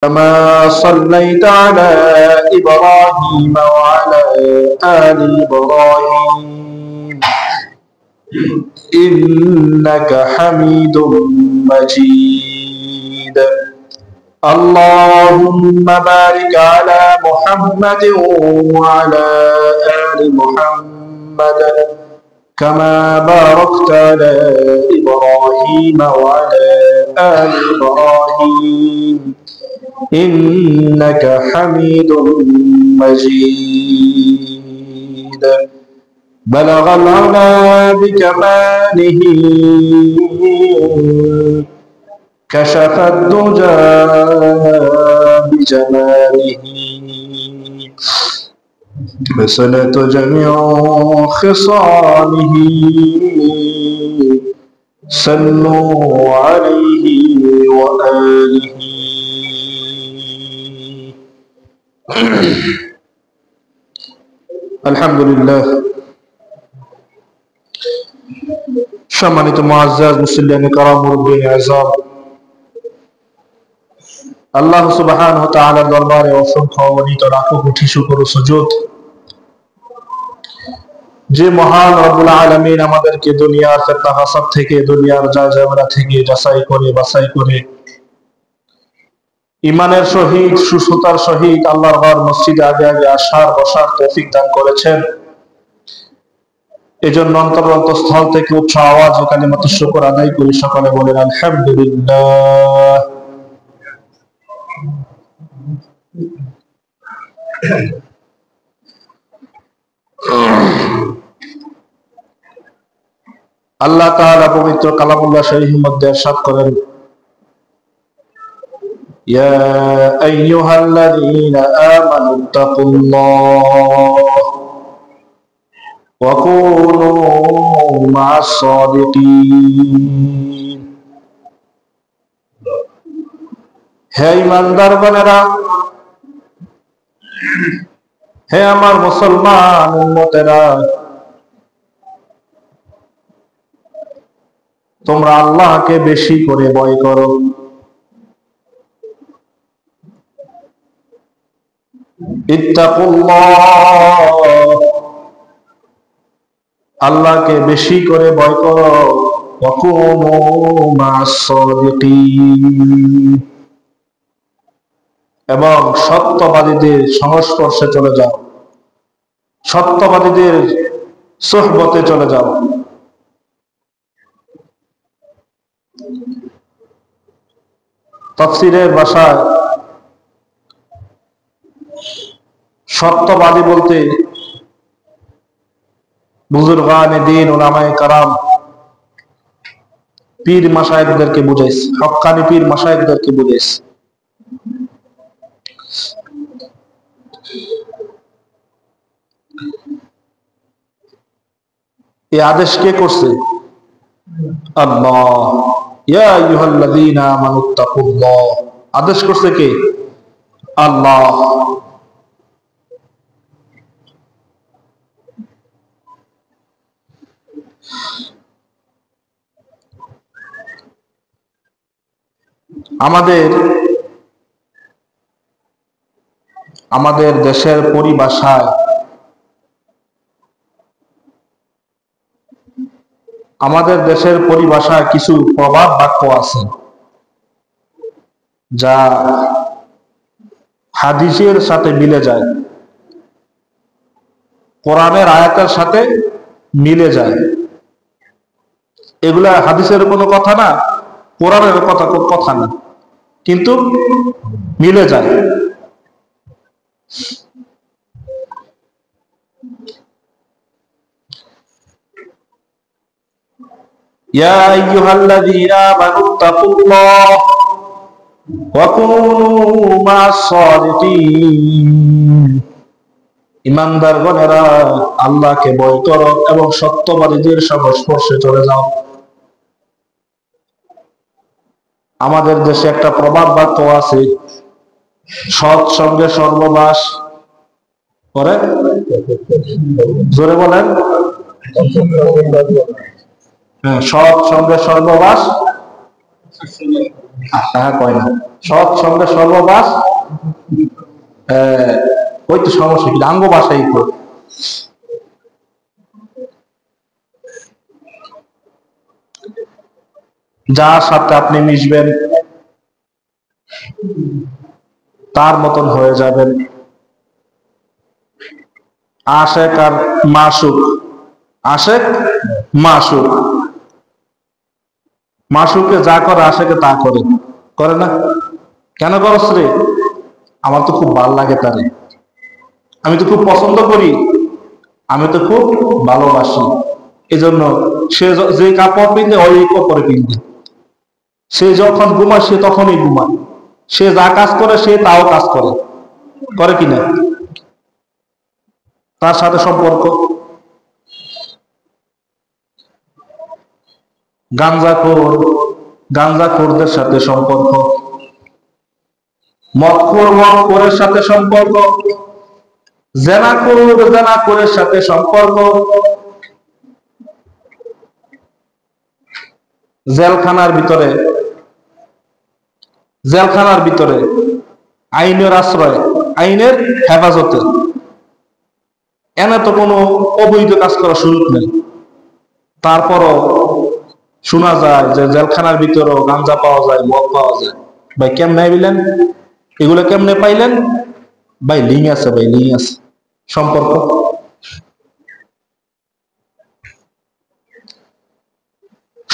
كما صليت على إبراهيم وعلى آل إبراهيم إنك حميد مجيد. اللهم بارك على محمد وعلى آل محمد كما باركت على إبراهيم وعلى آل إبراهيم إنك حميد مجيد. بلغ العلا بكماله كشف الدجى بجماله بسنة جميع خصاله صلوا عليه وآله. আলহামদুলিল্লাহ। সম্মানিত মুআজ্জাজ মুসল্লিয়ান কিরাম, মুরব্বিয়ান আযম, আল্লাহ সুবহানাহু ওয়া তাআলার দরবারে অসংখ্য অগণিত লাখো কোটি শুকর ও সুজুদ যে মহান রব্বুল আলামিন আমাদেরকে দুনিয়ার ফিতনা ফাসাদ থেকে, দুনিয়ার জায়জামেলা থেকে যাচাই করে বাছাই করে ইমানের সহিত সুস্থতার সহিত আল্লাহর ঘর মসজিদে আগে আগে আসার বসার তৌফিক দান করেছেন। এজন্য অন্তরস্থল থেকে উচ্চ আওয়াজে কালিমাত শুকর আদায় করি। সকলে বলেন আলহামদুলিল্লাহ। আল্লাহ তাআলা পবিত্র কালামুল্লাহ শরীফের মধ্যে ইরশাদ করেন, ইয়া আইয়ুহাল্লাযীনা আমানুত্তাকুল্লাহ ওয়া কুনু মা'আস সাদিকিন। হে ঈমানদারগণেরা, হে আমার মুসলমান উম্মতেরা, তোমরা আল্লাহকে বেশি করে ভয় করো। ইত্তাকুল্লাহ, আল্লাহকে বেশি করে ভয় করো। ওয়া কুনু মা'আস সাদিকিন, এবং সত্যবাদীদের সংস্পর্শে চলে যাও, সত্যবাদীদের সুহবতে চলে যাও। তাফসীরের ভাষায় সত্যবাদী বলতে বুজুর্গানে দ্বীন উলামায়ে কেরাম পীর মাশায়েখদেরকে বুঝাইছে, হক্কানি পীর মাশায়েখদেরকে বুঝাইছে। এই আদেশ কে করছে? আল্লাহ। ইয়া আইয়ুহাল্লাযীনা আমানুত্তাকুল্লাহ, আদেশ করছে কে? আল্লাহ। আমাদের দেশের পরিভাষায় কিছু প্রবাদ বাক্য আছে যা হাদিসের সাথে মিলে যায়, কোরআনের আয়াতের সাথে মিলে যায়। এগুলা হাদিসের কোনো কথা না, কোরআনের কথা না, কিন্তু মিলে যায়। ইয়া আইয়ুহাল্লাযীনা আমানুত্তাকুল্লাহ ওয়া কুনু মা'আস সাদিকিন, ঈমানদারগণেরা আল্লাহকে ভয় করো এবং সত্যবাদীদের সংস্পর্শে চলে যাও। আমাদের দেশে একটা প্রবাদ বাক্য আছে, সৎ সঙ্গে সর্বনাশ করে। জোরে বলেন। সৎ সঙ্গে সর্বনাশ কয় না। সৎসঙ্গে সর্ববাস, ওই তো সমস্যা কি আঙ্গ বাসাই তো। যার সাথে আপনি মিশবেন তার মতন হয়ে যাবেন। আশেক আর মাসুক, আশেক মাসুক, মাসুকে যা করে আশেকে তা করে, করে না? কেন করস রে? আমার তো খুব ভালো লাগে তারে, আমি তো খুব পছন্দ করি, আমি তো খুব ভালোবাসি, এই জন্য সে যে কাপড় পিনলে ওই কাপড়ে পিনবে, সে যখন ঘুমায় সে তখনই ঘুমায়, সে যা কাজ করে সে তাও কাজ করে, করে কিনা? তার সাথে সম্পর্ক। গাঞ্জাখোর, গাঞ্জাখোরদের সাথে সম্পর্ক, মদখোর মদখোরের সাথে সম্পর্ক, জেনাখোর জেনাখোরের সাথে সম্পর্ক, জেলখানার ভিতরে, জেলখানার ভিতরে আইনের আশ্রয়, আইনের হেফাজতে, এনে তো কোনো অবৈধ কাজ করার সুযোগ নেই, তারপরও শোনা যায় যে জেলখানার ভিতরেও গাঞ্জা পাওয়া যায়, মদ পাওয়া যায়। ভাই কেমনে পাইলেন এগুলো? কেমনে পাইলেন ভাই? লিঙ্ক আছে ভাই, লিঙ্ক আছে, সম্পর্ক।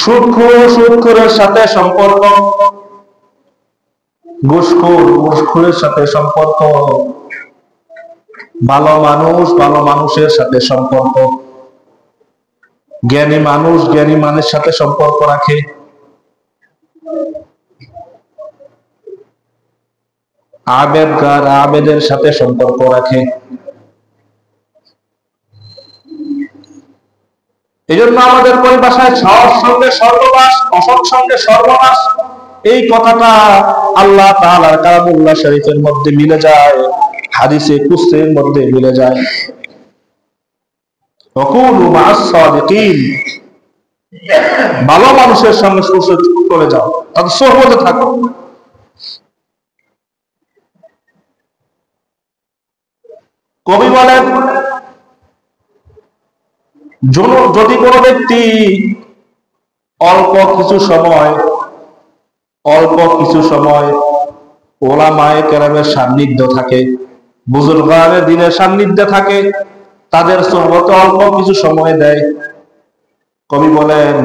সুদখোর সুদখোরের সাথে সম্পর্ক, ঘুষখোর ঘুষখোরের সাথে সম্পর্ক, ভালো মানুষ ভালো মানুষের সাথে সম্পর্ক, জ্ঞানী মানুষ জ্ঞানী মানুষের সাথে সম্পর্ক রাখে, আবেদগার আবেদের সাথে সম্পর্ক রাখে। এই জন্য আমাদের পরিভাষায় সৎ সঙ্গে সর্বনাশ, অসৎ সঙ্গে সর্বনাশ, এই কথাটা আল্লাহ তাআলার কালামুল্লাহ শরীফের মধ্যে মিলে যায়, হাদিসে কুদসির মধ্যে মিলে যায়। ওয়াকুনু মা'আস সাদিকিন, ভালো মানুষের সঙ্গে চলে যাও, তাদের সোহবতে থাকো। কবি বলেন, যদি কোনো ব্যক্তি অল্প কিছু সময় ওলামায়ে কেরামের সান্নিধ্য থাকে, বুজুর্গানে দ্বীনের সান্নিধ্যে থাকে, তাদের সোহবতে অল্প কিছু সময় দেয়, কবি বলেন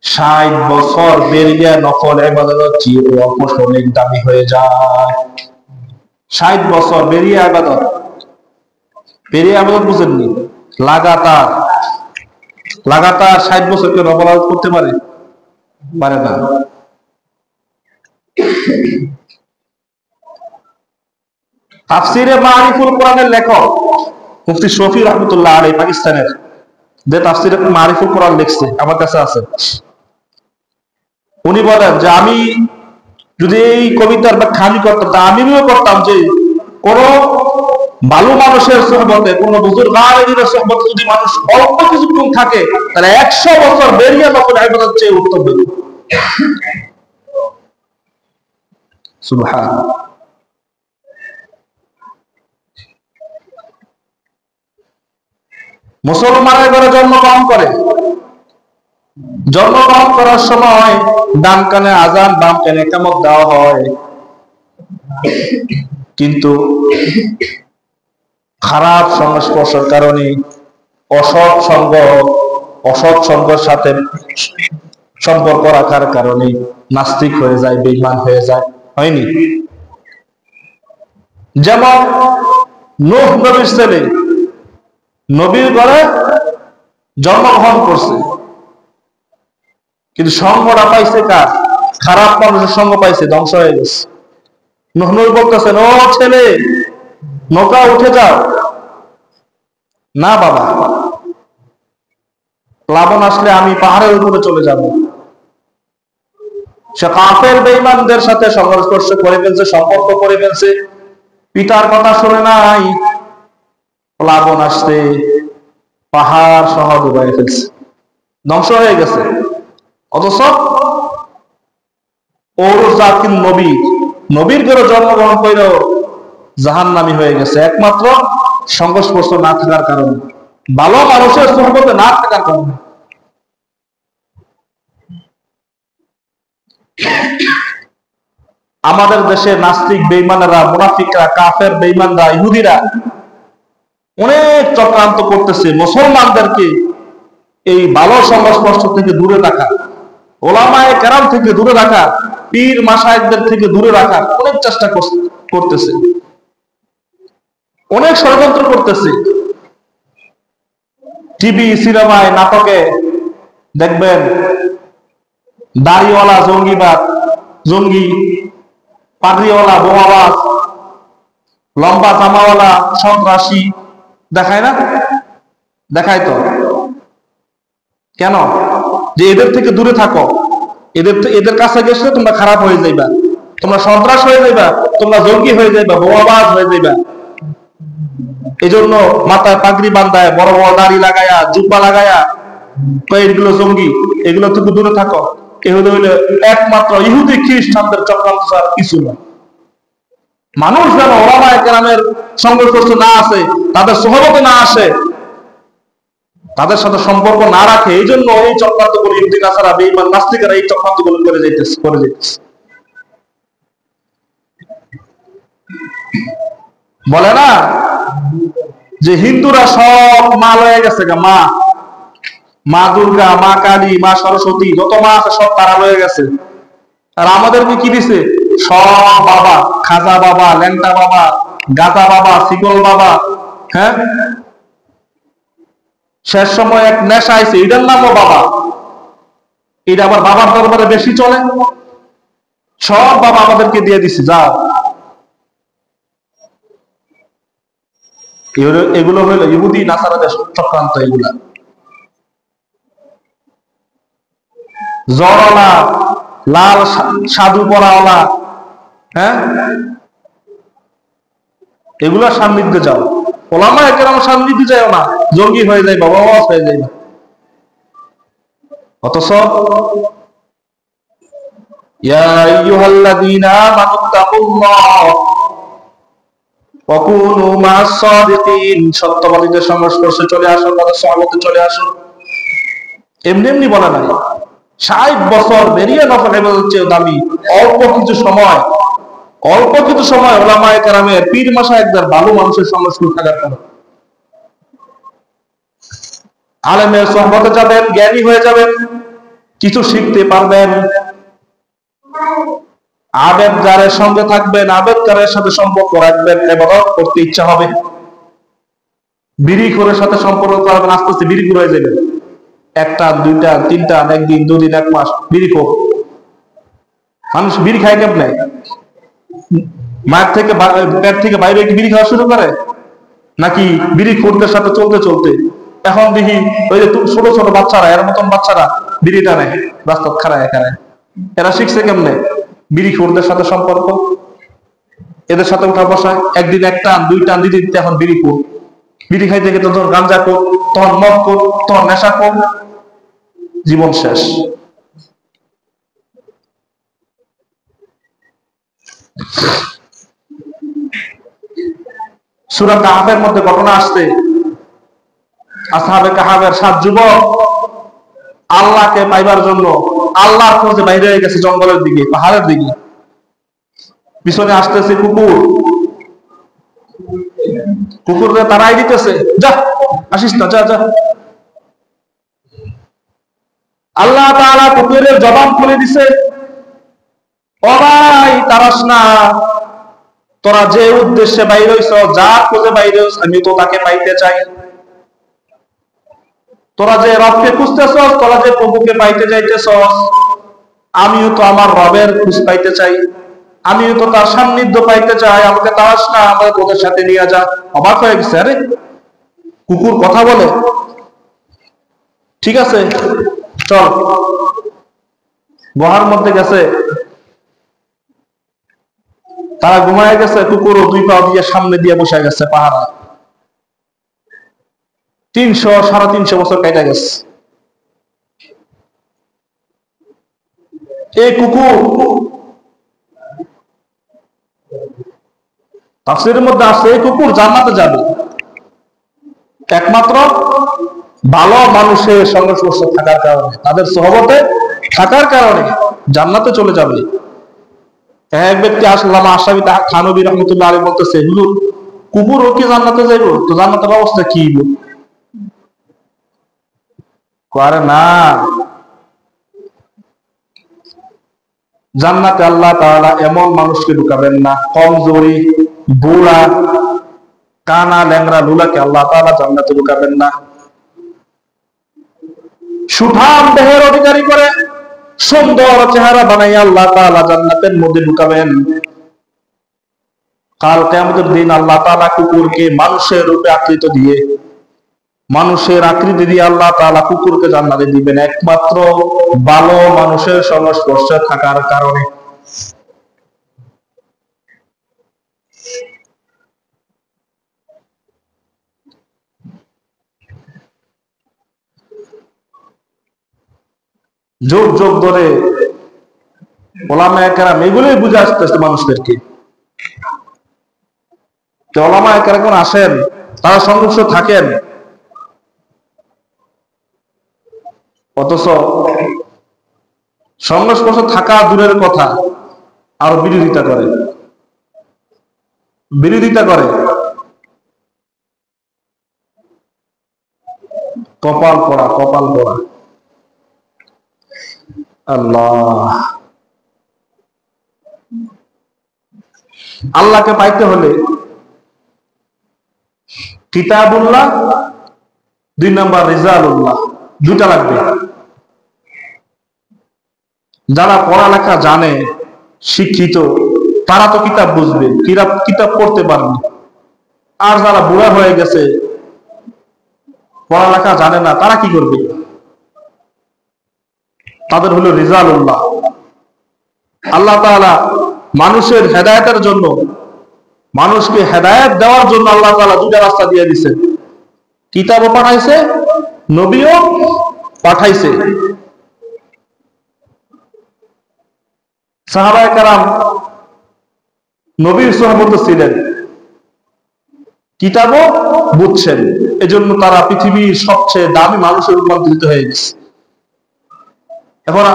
৬০ বছর বেরিয়ে নফল ইবাদত চেয়ে অল্প সময় দামি হয়ে যায়। ৬০ বছর বেরিয়ে ইবাদত, বেরিয়ে ইবাদত বুঝেননি? লাগাতার লাগাতার ৬০ বছর কেউ নফল ইবাদত করতে পারে? পারে না। তাফসিরে মারিফুল কোরআনের লেখক মুফতি শফি রহমতুল্লাহ আলাইহি, পাকিস্তানের, যে তাফসিরে মারিফুল কোরআন লিখছে, আমার কাছে আছে। উনি বলেন যে আমি যদি এই কবিতার ব্যাখ্যা আমি করতাম, তা আমি করতাম যে কোন ভালো মানুষের সোহবতে, কোন বুজুর্গ আলেমের সোহবতে যদি মানুষ অল্প কিছুক্ষণ থাকে, তাহলে ১০০ বছর বেরিয়ে নফল ইবাদত চেয়ে উত্তম হবে। সুবহানাল্লাহ। মুসলমানের ঘরে জন্মগ্রহণ করে, জন্মগ্রহণ করার সময় ডান কানে আজান, বাম কানে ইকামত দেওয়া হয়, কিন্তু খারাপ সংস্পর্শের কারণে, অসৎ সঙ্গের সাথে সম্পর্ক রাখার কারণে নাস্তিক হয়ে যায়, বেঈমান হয়ে যায়, হয়নি? যেমন নূহ নবীর ছেলে নবীর ঘরে জন্মগ্রহণ করছে, কিন্তু সঙ্গটা পাইছে কার? খারাপ মানুষের সঙ্গ পাইছে, ধ্বংস হয়ে গেছে। নূহ নবী বলতেছেন, ও ছেলে নৌকা উঠে যাও। না বাবা, প্লাবন আসলে আমি পাহাড়ের উপরে চলে যাব। সে কাফের বেঈমানদের সাথে সংস্পর্শ করে ফেলছে, সম্পর্ক করে ফেলছে, পিতার কথা শুনে নাই, প্লাবন আসতে পাহাড় সহ ডুবাই ফেলছে, ধ্বংস হয়ে গেছে। অথচ ওর জাতির নবী নবীর ঘরে জন্মগ্রহণ করেও জাহান্নামী হয়ে গেছে একমাত্র সংস্পর্শ না থাকার কারণে, ভালো মানুষের সুহবতে না থাকার কারণে। আমাদের দেশে নাস্তিক বেঈমানেরা, মুনাফিকরা, কাফের বেঈমানরা, ইহুদিরা অনেক চক্রান্ত করতেছে মুসলমানদেরকে এই ভালো সংস্পর্শ থেকে দূরে রাখা, ওলামায়ে কেরাম থেকে দূরে রাখা, পীর মাশায়েখদের থেকে দূরে রাখা অনেক চেষ্টা করতেছে, অনেক ষড়যন্ত্র করতেছে। টিভি, সিনেমায়, নাটকে দেখবেন দাড়িওয়ালা জঙ্গিবাদ, জঙ্গি, পাগড়িওয়ালা বোমাবাজ, লম্বা জামাওয়ালা সন্ত্রাসী দেখায় না? দেখায় তো। কেন? যে এদের থেকে দূরে থাকো, এদের কাছে গেলে তোমরা খারাপ হয়ে যাইবা, তোমরা সন্ত্রাস হয়ে যাইবা, তোমরা জঙ্গি হয়ে যাইবা, বোমাবাজ হয়ে যাইবা। এই জন্য মাথায় পাগড়ি বান্ধায়, বড় বড় দাড়ি লাগায়া, জুব্বা লাগায়া এগুলো জঙ্গি, এগুলো থেকে দূরে থাকো। এগুলো হইলে একমাত্র ইহুদি খ্রিস্টানদের চক্রান্ত ছাড়া কিছু না। মানুষ যেন ওলামায়ে কেরামের সংস্পর্শ না আসে, তাদের সোহবতে না আসে, তাদের সাথে সম্পর্ক না রাখে, এই জন্য এই চক্রান্ত গুলো ইহুদি নাসারা বেঈমান নাস্তিকেরা এই চক্রান্ত গুলো করে যাইতেছে। বলে না যে হিন্দুরা সব মা লয়ে গেছে, মা, মা দুর্গা, মা কালী, মা সরস্বতী, যত মা আছে সব তারা লয়ে গেছে। আর আমাদেরকে কি দিছে? সব বাবা, খাজা বাবা, ল্যাংটা বাবা, গাজা বাবা, শিকল বাবা, হ্যাঁ, শেষ সময় এক নেশা আইছে, এটার নামও বাবা। এটা আবার বাবার দরবারে বেশি চলে। সব বাবা আমাদেরকে দিয়ে দিছে, যাও। এগুলো হইল ইহুদি নাসারাদের চক্রান্ত। এগুলা জ্বরওয়ালা, লাল সাধু পরাওয়ালা, হ্যাঁ, এগুলা সান্নিধ্যে যাও। ওলামায়ে কেরাম সান্নিধ্যে যাও না, জঙ্গি হয়ে যায়, বাবা হয়ে যায় না। অথচ ইয়া আইয়ুহাল্লাযীনা আমানুত্তাকুল্লাহ ওয়া কুনু মা'আস সাদিকিন, সত্যবাদীদের সংস্পর্শে চলে আসো, তাদের সহবতে চলে আসো। এমনি এমনি বলা নাই। 60 বছর বেরিয়ে নফল ইবাদত চেয়ে দামি অল্প কিছু সময় ওলামায়ে কেরামের, পীর মাশায়েখদের, ভালো মানুষের সংস্পর্শ থাকার কারণে আলেমের সোহবতে যাবেন, জ্ঞানী হয়ে যাবেন, কিছু শিখতে পারবেন। আবেদগারের সঙ্গে থাকবেন, আবেদগারের সাথে সম্পর্ক রাখবেন, ইবাদত করতে ইচ্ছা হবে। বিড়িখোরের সাথে সম্পর্ক করবেন, আস্তে আস্তে বিড়িখোর হয়ে যাবেন। একটা, দুইটা, তিনটা, একদিন, দুদিন, এক মাস বিড়িখোর। মানুষ বিড়ি খায় কেমনে? মায়ের থেকে, পেট থেকে বাইরে কি বিড়ি খাওয়া শুরু করে? নাকি বিড়িখোরদের সাথে চলতে চলতে এখন দেখি ওই যে ছোট ছোট বাচ্চারা, এর মতন বাচ্চারা বিড়ি টানে রাস্তা খাড়ায় খাড়ায়। এরা শিখছে কেমনে? বিড়িখোরদের সাথে সম্পর্ক, এদের সাথে উঠা বসা, একদিন এক টান, দুই টান দিতে দিতে এখন বিড়িখোর। বিড়ি খাইতে গেলে তখন গাঞ্জা খোর, তখন মদ খোর, তখন নেশা খোর, জীবন শেষ। সূরা কাহফের মধ্যে ঘটনা আসছে, আসহাবে কাহফের 7 যুবক আল্লাহকে পাইবার জন্য আল্লাহর খোঁজে বাইরে হয়ে গেছে জঙ্গলের দিকে, পাহাড়ের দিকে। পিছনে আসতেছে কুকুররা তারাই দিতেছে, যা আসিস না, যা যা। আল্লাহ তাআলা কুকুরের জবান খুলে দিছে, ও ভাই তারাস না, তোরা যে উদ্দেশ্যে বাইরে হইছ, যার খোঁজে বাইরে হইছ, আমি তো তাকে পাইতে চাই। তোরা যে রবকে খুঁজতেছস, তোরা যে প্রভুকে পাইতে চাইতেছস, আমিও তো আমার রবের খোঁজ পাইতে চাই, আমিও তো তার সান্নিধ্য পাইতে চাই। আমাকে তারাস না, আমাকে তোদের সাথে নিয়ে যা। অবাক হয়ে গেছে, আরে কুকুর কথা বলে, ঠিক আছে চল। গুহার মধ্যে গেছে, তারা ঘুমায় গেছে, কুকুরও 2 পা দিয়ে সামনে দিয়ে বসে গেছে পাহারা। 300-350 বছর কেটে গেছে। এই কুকুর তাফসীরের মধ্যে আছে এই কুকুর জান্নাতে যাবে একমাত্র ভালো মানুষের সংস্পর্শ থাকার কারণে, তাদের সোহবতে থাকার কারণে জান্নাতে চলে যাবে। এক ব্যক্তি আসলাম আশরাফি থানভী রহমতুল্লাহ আলাইহি বলতেছে, হুজুর কুকুরও কি জান্নাতে যাইব? তো জান্নাতের অবস্থা কি? আরে না, জান্নাতে আল্লাহ তাআলা এমন মানুষকে ঢুকাবেন না, কমজোরি, বুড়া, কানা, ল্যাংড়া, লুলাকে আল্লাহ তাআলা জান্নাতে ঢুকাবেন না। সুঠাম দেহের অধিকারী করে সুন্দর চেহারা বানাইয়া আল্লাহ তাআলা জান্নাতের মধ্যে ঢুকাবেন। কাল কিয়ামতের দিন আল্লাহ তাআলা কুকুরকে মানুষের রূপে আকৃতি দিয়ে আল্লাহ তাআলা কুকুরকে জান্নাতে দিবেন একমাত্র ভালো মানুষের সংস্পর্শে থাকার কারণে। যুগ যুগ ধরে ওলামায়ে কেরাম এগুলোই বুঝে আসতেছে মানুষদেরকে। ওলামায়ে কেরাম আসেন, তারা সংঘর্ষ থাকেন, অথচ সংস্পর্শ থাকা দূরের কথা আর বিরোধিতা করে। কপাল পড়া আল্লাহকে পাইতে হলে কিতাবুল্লাহ, 2 নাম্বার রিজালুল্লাহ, দুটা লাগবে। যারা পড়ালেখা জানে, শিক্ষিত, তারা তো কিতাব বুঝবে, কিতাব পড়তে পারবে। আর যারা বুড়া হয়ে গেছে, পড়ালেখা জানে না, তারা কি করবে? তাদের হলো রিজালুল্লাহ। আল্লাহ তাআলা মানুষের হেদায়েতের জন্য, মানুষকে হেদায়েত দেওয়ার জন্য আল্লাহ তাআলা দুটা রাস্তা দিয়ে দিয়েছেন। কিতাবও পাঠাইছে, নবীও পাঠাইছে। সাহাবায়ে কেরাম নবীর সুহবতে ছিলেন, কিতাবও বুঝছেন, এজন্য তারা পৃথিবীর সবচেয়ে দামি মানুষের রূপান্তরিত হয়ে গেছে। এখন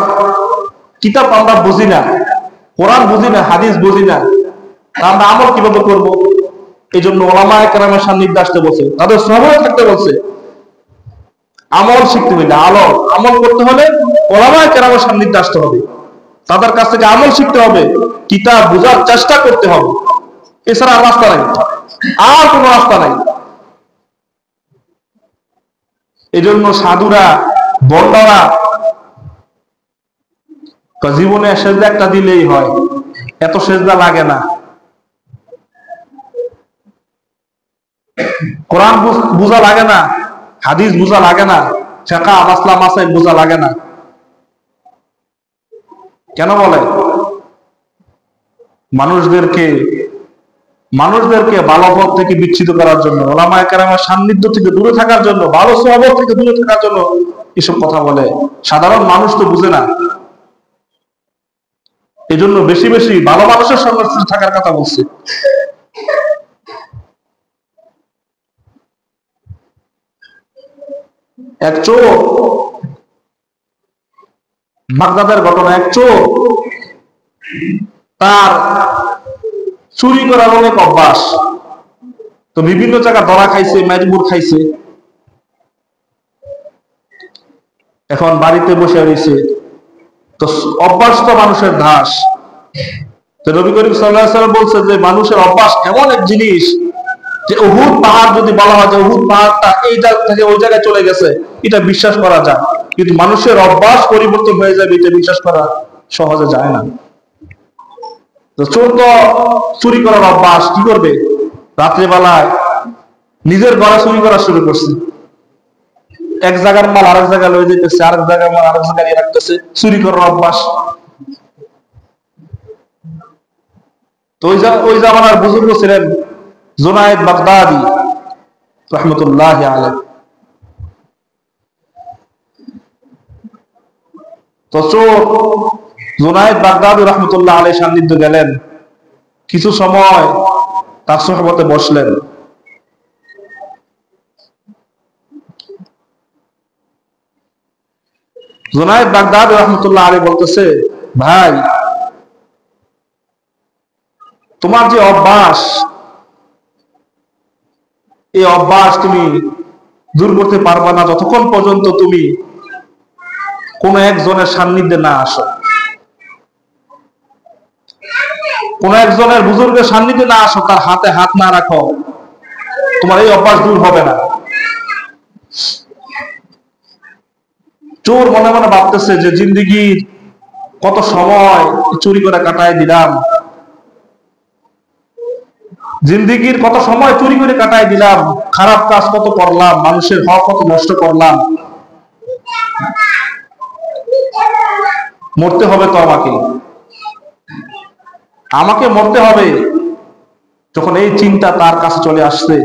কিতাব আমরা বুঝি না, কোরআন বুঝি না, হাদিস বুঝি না, আমরা আমল কিভাবে করব? এই জন্য ওলামায়ে কেরামের সান্নিধ্যে আসতে বলছে, তাদের সহবতে থাকতে বলছে। আমল শিখতে হইলে, আমল করতে হলে ওলামায়ে কেরামের সান্নিধ্যে আসতে হবে, তাদের কাছ থেকে আমল শিখতে হবে, কিতাব বোঝার চেষ্টা করতে হবে। এছাড়া রাস্তা নাই, আর কোনো রাস্তা নাই। এই জন্য সাধুরা, বন্ডারা জীবনে সেজদা একটা দিলেই হয়, এত সেজদা লাগে না। কোরআন বোঝা লাগে না, হাদিস বোঝা লাগে না, ফিকহ মাসলা মাসাইল বোঝা লাগে না। কেন বলে? মানুষদেরকে ভালো পথ থেকে বিচ্ছিত করার জন্য, ওলামায়ে কেরামের সান্নিধ্য থেকে দূরে থাকার জন্য, ভালো সহবত থেকে দূরে থাকার জন্য এসব কথা বলে। সাধারণ মানুষ তো বুঝে না, এজন্য বেশি বেশি ভালো মানুষের সঙ্গে থাকার কথা বলছে। এক চোর, বাগদাদের ঘটনা, এক চোর, তার চুরি করার অনেক অভ্যাস, তো বিভিন্ন জায়গা ধরা খাইছে, মাইজবুর খাইছে। এখন বাড়িতে বসে রয়েছে, তো অভ্যাস তো মানুষের দাস। তো নবী করিম সাল্লাল্লাহু আলাইহি ওয়াসাল্লাম বলছে যে মানুষের অভ্যাস এমন এক জিনিস যে উহুদ পাহাড় যদি বলা হয় যে উহুদ পাহাড়টা এই জায়গা থেকে ওই জায়গায় চলে গেছে, এটা বিশ্বাস করা যায়, কিন্তু মানুষের অভ্যাস পরিবর্তন হয়ে যাবে এটা বিশ্বাস করা সহজে যায় না। তো চোর তো চুরি করার অভ্যাস, কি করবে? রাত্রিবেলায় নিজের ঘরে চুরি করা শুরু করছে, এক জায়গার মাল আরেক জায়গায় লয়ে যেতেছে, আরেক জায়গার মাল আরেক জায়গায় রাখতেছে, চুরি করার অভ্যাস। তো ওই জামানার বুজুর্গ ছিলেন জুনায়েদ বাগদাদি রাহমাতুল্লাহি আলাইহি। তো চোর জুনায়েদ বাগদাদি রাহমাতুল্লাহ আলাইহি সান্নিধ্য গেলেন, কিছু সময় তার সুহবতে বসলেন। জুনায়েদ বাগদাদী রাহমাতুল্লাহ আলাইহি বলতেছে, ভাই তোমার যে অভ্যাস, এই অভ্যাস তুমি দূর করতে পারবা না যতক্ষণ পর্যন্ত তুমি কোন একজনের সান্নিধ্যে না আসো, কোন একজনের বুজুর্গের সান্নিধ্যে না আসো, তার হাতে হাত না রাখো, তোমার এই অভ্যাস দূর হবে না। চোর মনে মনে ভাবতেছে যে জিন্দেগির কত সময় চুরি করে কাটায় দিলাম, জিন্দেগির কত সময় চুরি করে কাটায় দিলাম, খারাপ কাজ কত করলাম, মানুষের হক কত নষ্ট করলাম, মরতে হবে তো আমাকে মরতে হবে। যখন এই চিন্তা তার কাছে চলে আসছে,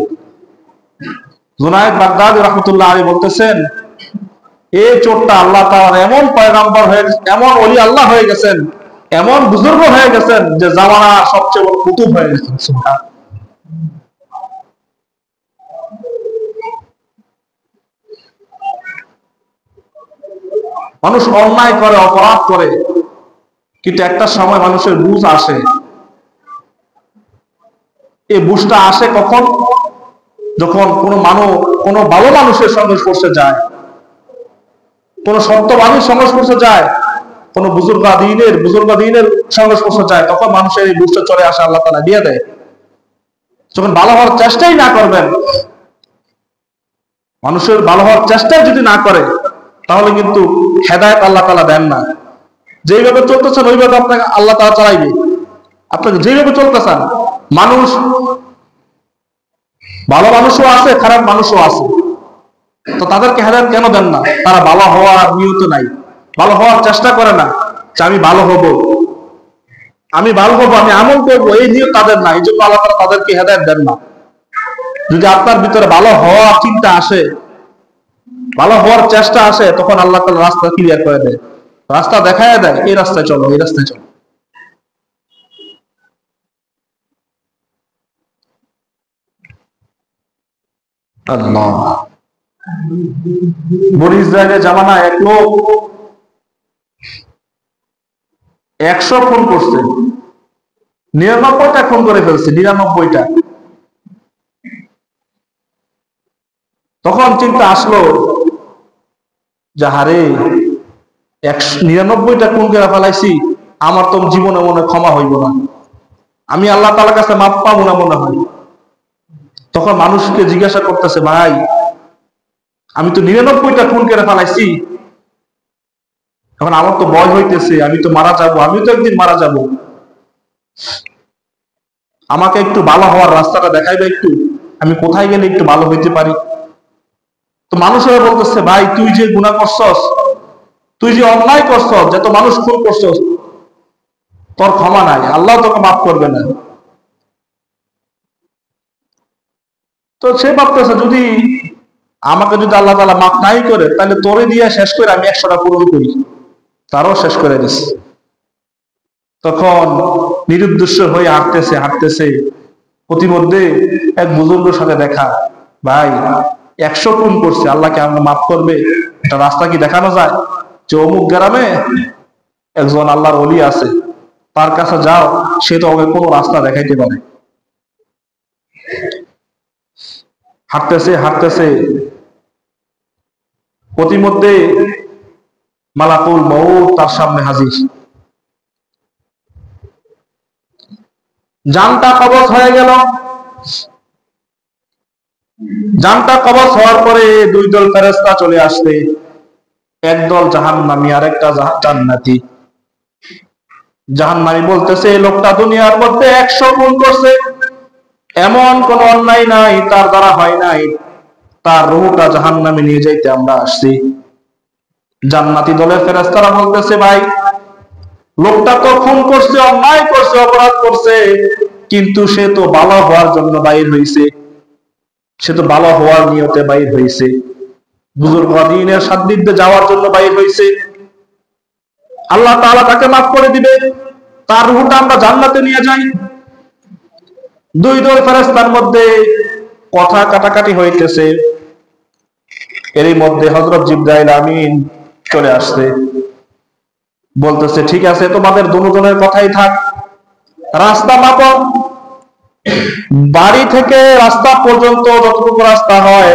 জুনায়েদ বাগদাদী রাহমাতুল্লাহ আলাইহি বলতেছেন, এই চোরটা আল্লাহ তাআলার এমন পয়গম্বর হয়ে, এমন ওলি আল্লাহ হয়ে গেছেন, এমন বুজুর্গ হয়ে গেছেন যে জামানার সবচেয়ে বড় কুতুব হয়ে গেছেন। সুবহান। মানুষ অন্যায় করে, অপরাধ করে, কিন্তু একটা সময় মানুষের বুঝ আসে। এই বুঝটা আসে কখন? যখন কোনো ভালো মানুষের সংস্পর্শে যায়, কোন সত্যবাদীর সংস্পর্শে যায়, কোন বুজুর্গাদীনের সংস্পর্শে যায়, তখন মানুষের এই বুঝটা চলে আসে, আল্লাহ তাআলা দিয়ে দেয়। যখন ভালো হওয়ার চেষ্টাই না করবেন, মানুষের ভালো হওয়ার চেষ্টাই যদি না করে, তাহলে কিন্তু হেদায়েত আল্লাহ তাআলা দেন না। যেইভাবে চলতেছেন ওইভাবে আপনাকে আল্লাহ তাআলা চালাইবে। আপনাকে যেভাবে চলতেছেন, মানুষ ভালো মানুষও আছে, খারাপ মানুষও আছে, তো তাদেরকে হেদায়েত কেন দেন না? তারা ভালো হওয়ার নিয়ত নাই, ভালো হওয়ার চেষ্টা করে না যে আমি ভালো হব, আমি আমল করবো, এই নিয়ত তাদের না। এই জন্য আল্লাহ তাআলা তাদেরকে হেদায়েত দেন না। যদি আপনার ভিতরে ভালো হওয়ার চিন্তা আসে, ভালো হওয়ার চেষ্টা আসে, তখন আল্লাহ তাআলা রাস্তা ক্লিয়ার করে দেয়, রাস্তা দেখায় দেয়, এই রাস্তায় চলো, এই রাস্তায় চলো। আল্লাহ। বনি ইসরাইলের জামানায় এক লোক 100 খুন করছে, 99টা খুন করে ফেলছে, 99টা। তখন চিন্তা আসলো যে হারে 99টা খুন করে ফেলাইছি, আমার তো জীবনে মনে ক্ষমা হইব না, আমি আল্লাহ তাআলার কাছে মাপ পাবো না মনে হয়। তখন মানুষকে জিজ্ঞাসা করতেছে, ভাই আমি তো 99টা খুন করে ফেলাইছি, এখন আমার তো ভয় হইতেছে, আমি তো মারা যাব, আমি তো একদিন মারা যাব, আমাকে একটু ভালো হওয়ার রাস্তাটা দেখাইবে, একটু আমি কোথায় গেলে একটু ভালো হইতে পারি। তো মানুষেরা বলতেছে, ভাই তুই যে গুনাহ করছস, তুই যে অন্যায় করছস, যত মানুষ খুন করছস, তোর ক্ষমা নাই, আল্লাহ তোকে মাফ করবে না। তো সে ভাবতেছে, যদি আমাকে যদি আল্লাহ তাআলা মাফ নাই করে, তাহলে তোরে দিয়ে শেষ করে আমি 100টা পূরণ করি, তারও শেষ করে দিস। তখন নিরুদ্দেশ্য হয়ে হাঁটতেছে, প্রতিমধ্যে এক বুজুর্গের সাথে দেখা, ভাই 100 খুন করছে, আল্লাহকে আমাকে মাফ করবে, একটা রাস্তা কি দেখানো যায়? যে অমুক গ্রামে একজন আল্লাহর ওলি আছে, তার কাছে যাও, সে তো ওকে কোনো রাস্তা দেখাইতে পারে। হাঁটতেছে, প্রতিমধ্যে মালাকুল মউত তার সামনে হাজির। জানটা কবজ হয়ে গেল। জানটা কবজ হওয়ার পরে দুই দল ফেরেশতা চলে আসবে, একদল জাহান্নামী আর একটা জান্নাতি। জাহান্নামী বলতেছে, এই লোকটা দুনিয়ার মধ্যে 100 খুন করছে, এমন কোন অন্যায় নাই তার দ্বারা হয় নাই, তার রূহটা জাহান্নামে নিয়ে যাইতে আমরা আসছি। জান্নাতি দলের ফেরেশতারা বলতেছে, ভাই লোকটা তো খুন করছে, অন্যায় করছে, অপরাধ করছে, কিন্তু সে তো ভালো হওয়ার জন্য বাইর হইছে, সে তো ভালো হওয়ার নিয়তে বাইর হইছে, বুজুর্গাদীনের সান্নিধ্যে যাওয়ার জন্য বাইর হইছে, আল্লাহ তাআলা তাকে মাফ করে দিবে, তার রূহটা আমরা জান্নাতে নিয়ে যাই। দুই দল ফেরেশতার মধ্যে কথা কাটাকাটি হইতেছে। এরই মধ্যে হযরত জিবরাইল আমিন চলে আসছে, বলতেছে ঠিক আছে তোমাদের দুজনের কথাই থাক, রাস্তা মাপো, বাড়ি থেকে রাস্তা পর্যন্ত যতটুকু রাস্তা হয়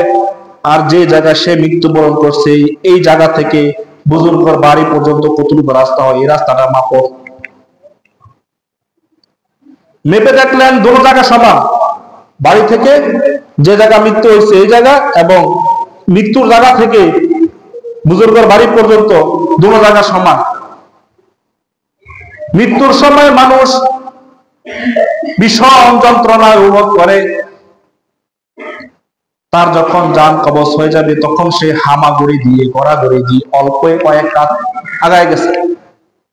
আর যে জায়গা সে মৃত্যুবরণ করছে এই জায়গা থেকে বুজুর্গর বাড়ি পর্যন্ত কতটুকু রাস্তা হয় এই রাস্তাটা মাপো। মেপে দেখলেন দুটো জায়গা সমান, বাড়ি থেকে যে জায়গা মৃত্যু হয়েছে এই জায়গা এবং মৃত্যুর জায়গা থেকে বুজুর্গর বাড়ি পর্যন্ত দুটো জায়গা সমান। মৃত্যুর সময় মানুষ ভীষণ যন্ত্রণা উপভোগ করে, তার যখন জান কবজ হয়ে যাবে তখন সে হামাগুড়ি দিয়ে গড়াগড়ি দিয়ে অল্প কয়েক হাত আগায় গেছে,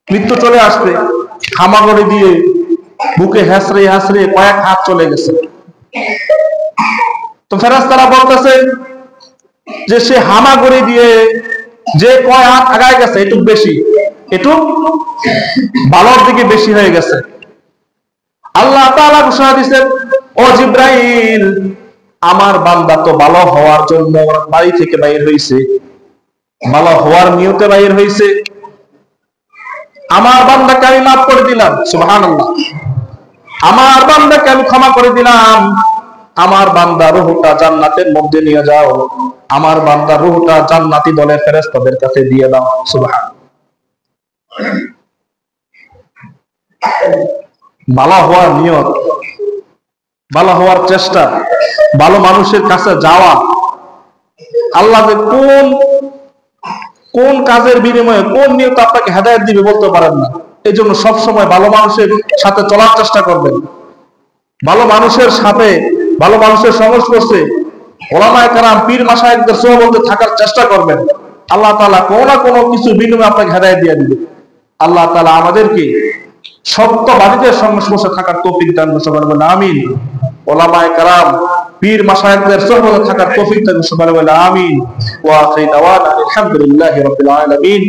মৃত্যু চলে আসবে, হামাগুড়ি দিয়ে বুকে হেসড়ে হেসড়ে কয়েক হাত চলে গেছে। তো ফেরেশতারা বলতেছে যে সে হামাগুড়ি দিয়ে যে কয় হাত আগায় গেছে একটু বেশি, একটু ভালোর দিকে বেশি হয়ে গেছে। আল্লাহ তাআলা ঘোষণা দিয়েছেন, ও জিবরাইল, আমার বান্দা তো ভালো হওয়ার জন্য বাড়ি থেকে বাইর হয়েছে, ভালো হওয়ার নিয়তে বাইর হয়েছে, আমার বান্দাকে আমি মাফ করে দিলাম, সুবহানাল্লাহ, আমার বান্দাকে আমি ক্ষমা করে দিলাম, আমার বান্দার রূহটা জান্নাতের মধ্যে নিয়ে যাও, আমার বান্দার রূহটা জান্নাতি দলের ফেরেশতাদের কাছে দিয়ে দাও, সুবহানাল্লাহ। ভালো হওয়ার নিয়ত, ভালো হওয়ার চেষ্টা, ভালো মানুষের কাছে যাওয়া, আল্লাহ যে কোন কাজের বিনিময়ে কোন নিয়ত আপনাকে হেদায়েত দিবে বলতে পারেন না। এই জন্য সবসময় ভালো মানুষের সাথে চলার চেষ্টা করবেন, ভালো মানুষের সাথে, ভালো মানুষের সংস্পর্শে, ওলামায়ে কেরাম পীর মাশায়েখদের সোহবতে থাকার চেষ্টা করবেন। আল্লাহ তাআলা কোনো না কোনো কিছু বিনিময়ে আপনাকে হেদায়েত দিয়ে দিবে। আল্লাহ তাআলা আমাদেরকে সত্যবাদীদের সংস্পর্শে থাকার তৌফিক দান করুন, আমিন। ওলামায়ে কেরাম পীর মাশায়েখদের সোহবতে থাকার তৌফিক দান করুন, আমিন। ওয়া আখিরু দাওয়ানা আলহামদুলিল্লাহি রাব্বিল আলামিন।